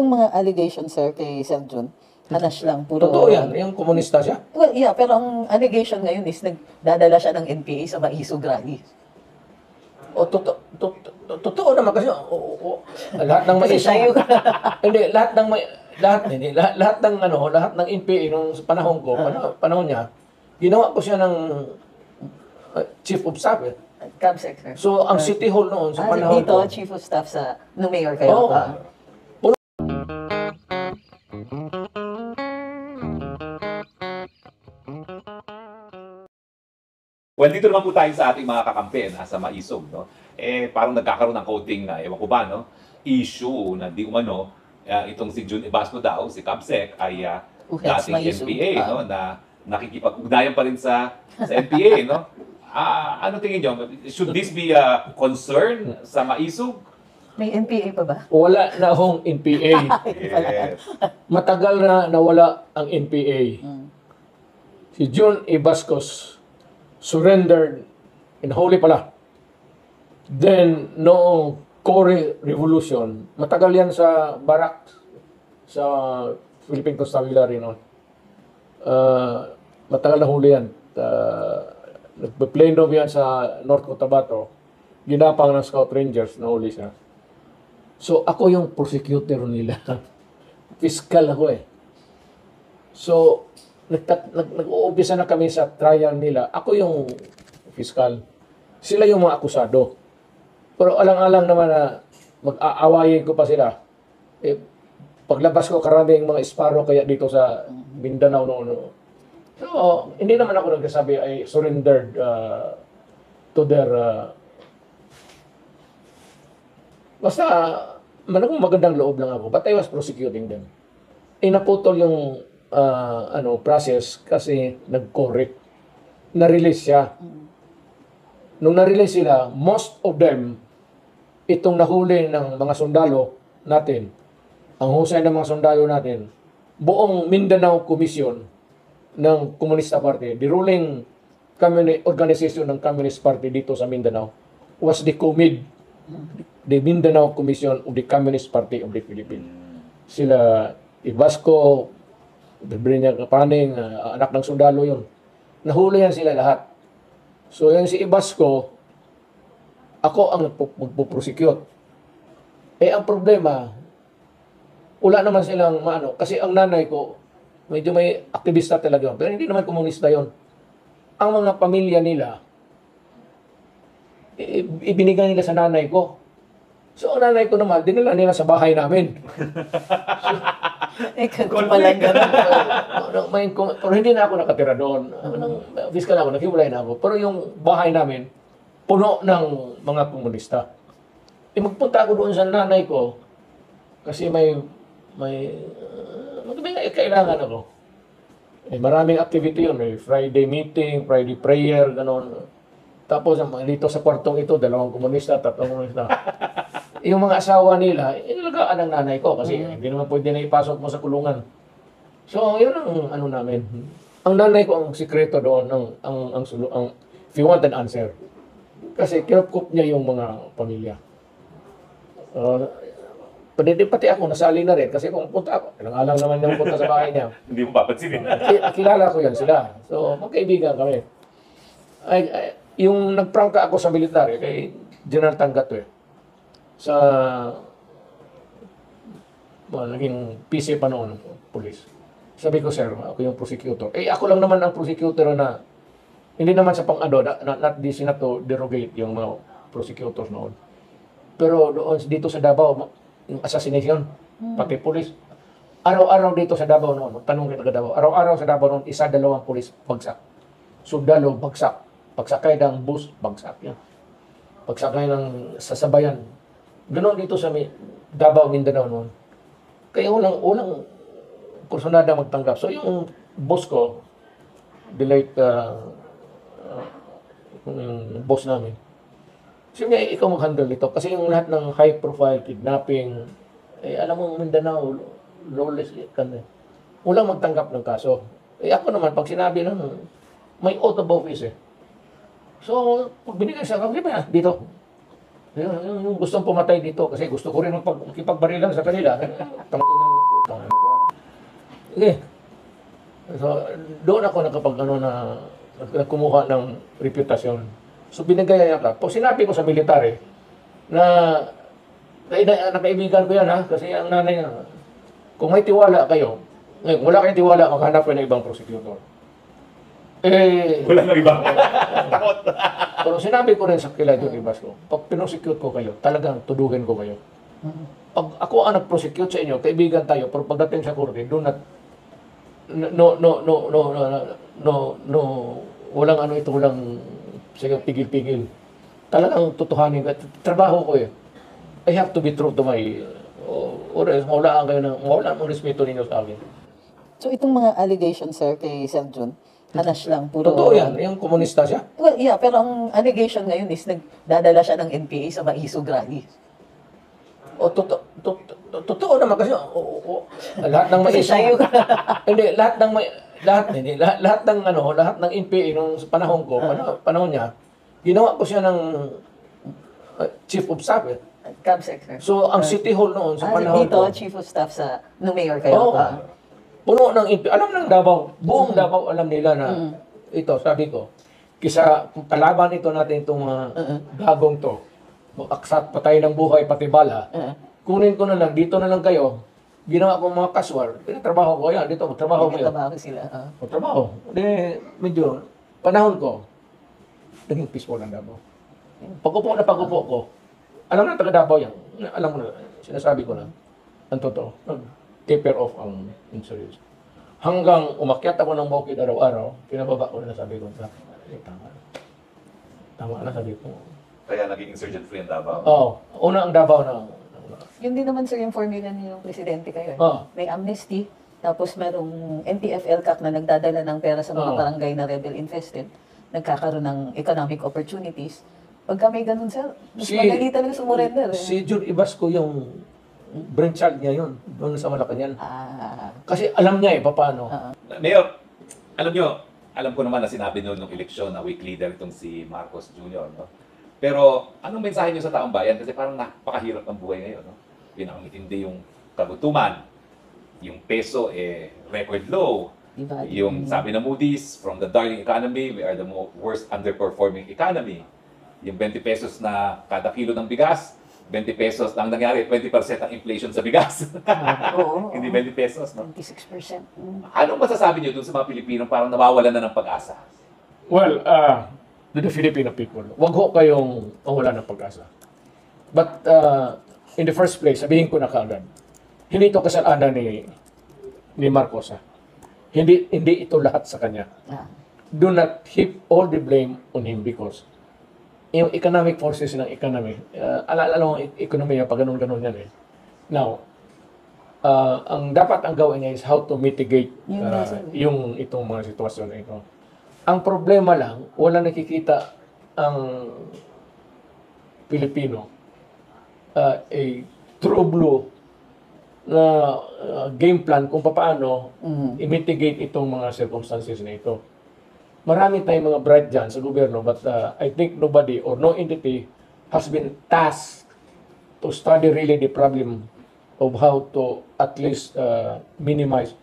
itong mga allegations, sir, kay Sir Jun, hanas lang, puro... Totoo yan, yung komunista siya. Well, yeah, pero ang allegation ngayon is nagdadala siya ng NPA sa Maisog rally. O, totoo naman kasi, lahat ng Kasi maisog. siya yung... Hindi, lahat ng NPA nung sa panahon ko, panahon niya, ginawa ko siya ng chief of staff. Cabsec, sir. So, ang City Hall noon sa panahon dito, ko. chief of staff sa, nung mayor kayo. Oo. Well, dito naman po tayo sa ating mga kakampi sa Maisog, no? Parang nagkakaroon ng coating na, ewan ko ba, no? Issue na di umano, itong si Jun Ibasco daw, si Cabsec, ay dating Maisog. NPA, no? Na nakikipag-ugnayan pa rin sa NPA, no? Ano tingin nyo? Should this be a concern sa Maisog? May NPA pa ba? Wala na hong NPA. Yes. Matagal na nawala ang NPA. Si Jun Ibascos surrendered in Huli pala. Then, noong Cory Revolution, matagal yan sa barak sa Philippine Constabulary noon. Matagal na huli yan. Nagpa-plane dome yan sa North Cotabato. Ginapang ng Scout Rangers, nahuli siya. So, ako yung prosecutor nila. Fiscal ako eh. So, nag-uumpisa na kami sa trial nila. Ako yung fiscal. Sila yung mga akusado. Pero alang-alang naman na mag-aawayin ko pa sila. Paglabas ko, karaming mga esparo kaya dito sa Mindanao noon. So, hindi naman ako nagsasabi I surrendered to their... basta, magandang loob lang ako. But I was prosecuting them. Naputol yung process kasi nag-correct. Na-release siya. Nung na-release sila, most of them, itong nahuli ng mga sundalo natin, ang husay ng mga sundalo natin, buong Mindanao Commission ng Komunista Party, the ruling organization ng Communist Party dito sa Mindanao, was the COMID, the Mindanao Commission of the Communist Party of the Philippines. Sila, Ibasco, Brinya Kapaning, anak ng sundalo yun. Nahuli yan sila lahat. So, yan si Ibasco, ako ang magpuprosecute. Ang problema, wala naman silang maano. Kasi ang nanay ko, medyo may aktivista talaga yun. Pero hindi naman komunista yun. Ang mga pamilya nila, ibinigay nila sa nanay ko. So, ang nanay ko naman, dinala nila sa bahay namin. Kung palang ganun. Pero hindi na ako nakatira doon. Fiscal ako, naghiwalay na ako. Pero yung bahay namin, puno ng mga komunista. Magpunta ako doon sa nanay ko kasi may kailangan ako. Maraming activity yun. Friday meeting, Friday prayer, gano'n. Tapos dito sa kwartong ito, 2 komunista, 3 komunista. Yung mga asawa nila, inalagaan ng nanay ko kasi hindi naman pwede na ipasok mo sa kulungan. So, yun ang ano namin. Ang nanay ko ang sikreto doon, if you want an answer. Kasi kinukup niya yung mga pamilya. Pati ako, nasali na rin. Kasi kung punta ako, ilang alang naman yung punta sa bahay niya. Hindi mo papansinin. Kilala ko yan sila. So, magkaibigan kami. Yung nagprangka ako sa military, kay General Tangato sa naging PC pa noon, police. Sabi ko, sir, ako yung prosecutor. Ako lang naman ang prosecutor na hindi naman sa pang-ano, not this not to derogate yung mga prosecutors noon. Pero doon, dito sa Davao, yung assassination, pati police. Araw-araw dito sa Davao noon, tanong kita ka Davao, araw-araw sa Davao noon, 1-2 police bagsak. Sundalo, bagsak. Pagsakay ng bus, bagsak yan. Pagsakay ng sasabayan. Ganon dito sa Davao, Mindanao noon. Kaya walang kursunada magtanggap. So yung boss ko, the late yung boss namin, sabi niya, ikaw mag-handle nito. Kasi yung lahat ng high-profile kidnapping, alam mo, Mindanao, lawless kan. Walang magtanggap ng kaso. Ako naman, pag sinabi ng may oath of office So, pag binigay sa akin, dito. Yung gustong pumatay dito kasi gusto ko rin makipagbarilan sa kanila. Tangina ng putang. Okay. So, doon ako nagkumuha ng reputasyon. So, binigay niya ka. Pag sinabi ko sa military na nakaibigan ko yan ha, kasi ang nanay niya, kung may tiwala kayo, kung wala kayong tiwala, maghanap kayo ng ibang prosecutor. Wala na iba. Takot. Pero sinabi ko rin sa kila John Ibasco, pag pinosecute ko kayo, talagang tudugin ko kayo. Pag ako ang nag-prosecute sa inyo, kaibigan tayo, pero pagdating sa korte, do not, walang ano ito, walang, sige, pigil-pigil. Talagang tutuhanin ka. Trabaho ko eh. I have to be true to my, or else, maulaan kayo ng, maulaan mong respeto ninyo sa akin. So itong mga allegations, sir, kay Sir Jun, hanas lang, puro... Totoo yan, yung komunista siya. Well, yeah, pero ang allegation ngayon is nagdadala siya ng NPA sa Maisog rally. O totoo naman kasi lahat ng Kasi siya yung... hindi lahat ng NPA nung panahon ko, panahon niya, ginawa ko siya ng chief of staff. Cabsec, sir. So ang City Hall noon sa panahon dito, ko. chief of staff nung mayor kayo. Oo. Puno ng NPA. Alam ng Davao, buong Davao alam nila na ito, sabi ko, kisa kalaban ito natin itong mga gagong to, aksat patay ng buhay pati bala, kunin ko na lang, dito na lang kayo, ginawa ko mga casual, trabaho ko, yan, dito, magtrabaho kayo. Trabaho sila. Magtrabaho. Di, medyo, panahon ko, naging peaceful ang Davao. Pag-upo ko, alam na taga Davao yan, alam mo na, sinasabi ko na, ang totoo, taper off ang insurance. Hanggang umakyat ako ng bukid araw-araw, pinababa ko na sabi ko, tama na sabi ko. Kaya naging insurgent-free ang Davao. Oo, una ang Davao na. Yun din naman, sir, yung formula niyo yung presidente kayo. May amnesty, tapos merong NTF-ELCAC na nagdadala ng pera sa mga barangay na rebel-infested, nagkakaroon ng economic opportunities. Pagka may ganun, sir, mas madali talaga sumurrender. Si John Ibasco yung brainchild niya yun, doon sa Malacanang. Kasi alam niya paano. Mayor, alam ko naman na sinabi nung eleksyon na weak leader itong si Marcos Jr., no? Pero anong mensahe niyo sa taong bayan? Kasi parang napakahirap ng buhay ngayon, no? Pinakamitindi yung kagutuman, yung peso record low, yung sabi ng Moody's, from the darling economy, we are the worst underperforming economy. Yung 20 pesos na kada kilo ng bigas, 20 pesos lang nangyari, 20% ang inflation sa bigas. Hindi 20 pesos, no? 26%. Anong masasabi niyo dun sa mga Pilipino parang nawawalan na ng pag-asa? Well, to the Filipino people, wag ho kayong mawala ng pag-asa. But in the first place, sabihin ko na kaagad, hindi ito kasalanan ni Marcos. Hindi ito lahat sa kanya. Do not heap all the blame on him because yung economic forces ng economy, alala mo, ekonomiya, pag ganun-ganun yan Now, ang dapat ang gawin niya is how to mitigate yung itong mga sitwasyon na ito. Ang problema lang, wala nakikita ang Pilipino a true blue na game plan kung paano i-mitigate itong mga circumstances na ito. Marami tayong mga bright dyan sa gobyerno, but I think nobody or no entity has been tasked to study really the problem of how to at least minimize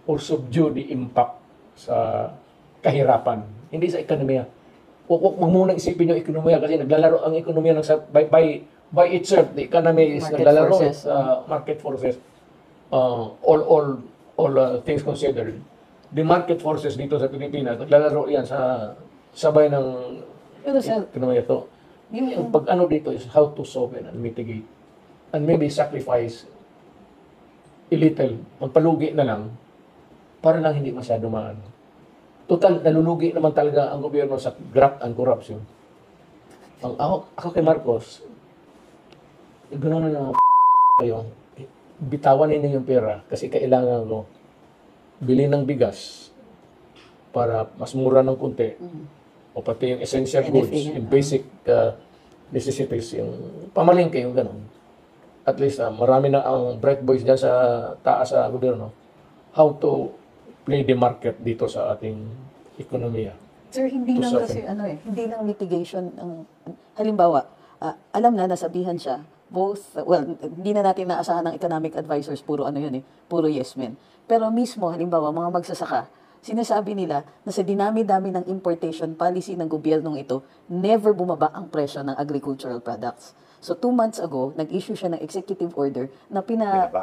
or subdue the impact sa kahirapan. Hindi sa ekonomiya. Huwag muna isipin yung ekonomiya kasi naglalaro ang ekonomiya by itself. The economy is naglalaro market forces. All things considered. The market forces dito sa Pilipinas, naglalaro yan sa sabay ng ekonomiya to. Yung pag-ano dito is how to solve and mitigate and maybe sacrifice a little, magpalugi na lang para lang hindi masyado maano. Total, nalulugi naman talaga ang gobyerno sa graft and corruption. Ako kay Marcos, gano'n na kayo, bitawan ninyo yung pera kasi kailangan ko bili ng bigas para mas mura ng kunti o pati yung essential goods, yung basic necessities, yung pamalingke, yung gano'n. At least marami na ang bright boys dyan sa taas sa gobyerno. How to play the market dito sa ating ekonomiya. Sir, hindi lang kasi hindi lang litigation ang halimbawa, alam na, nasabihan siya, both, well, hindi na natin naasahan ng economic advisors, puro ano yun puro yes men. Pero mismo, halimbawa, mga magsasaka, sinasabi nila na sa dinami-dami ng importation policy ng gobyernong ito, never bumaba ang presyo ng agricultural products. So 2 months ago, nag-issue siya ng executive order na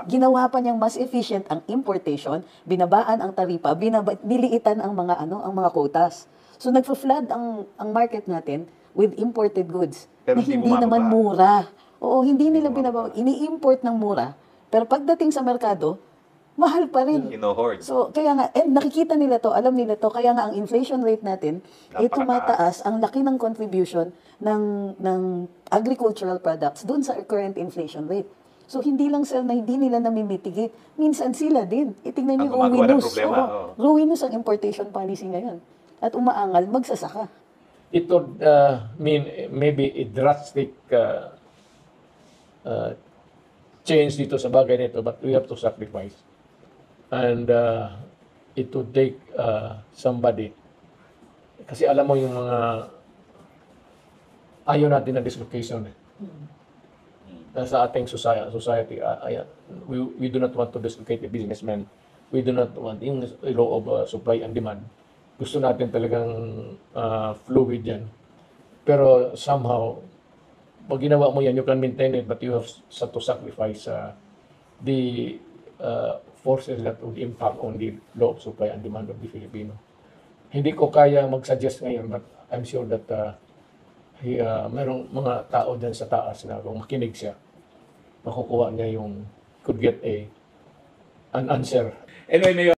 ginawa pa niyang mas efficient ang importation, binabaan ang taripa, niliitan ang mga quotas. So nagfo-flood ang market natin with imported goods Pero na hindi hindi naman bumababa. mura. Oo, hindi nila binababa. Ini-import ng mura, pero pagdating sa merkado, mahal pa rin. Ino-hoard. So, kaya nga, nakikita nila to, alam nila to, kaya nga ang inflation rate natin ay Napakataas. tumataas, ang laki ng contribution ng agricultural products doon sa current inflation rate. So, hindi lang sir na hindi nila namimitigate. Minsan sila din. Itingnan niyo, Ang gumagawa ng ruinous. problema, oo. Ruinous ang importation policy ngayon. At umaangal, magsasaka. It would mean maybe a drastic change dito sa bagay nito, but we have to sacrifice. And it would take somebody. Kasi alam mo yung mga ayaw natin na dislocation. Sa ating society we do not want to dislocate the businessmen. We do not want yung law of supply and demand. Gusto natin talagang fluid yan. Pero somehow, pag ginawa mo yan, you can maintain it, but you have to sacrifice the forces that would impact on the law of supply and demand of the Filipino. Hindi ko kaya mag-suggest ngayon, but I'm sure that mayroong mga tao dyan sa taas na kung makinig siya, makukuha niya could get an answer. Anyway, Mayor,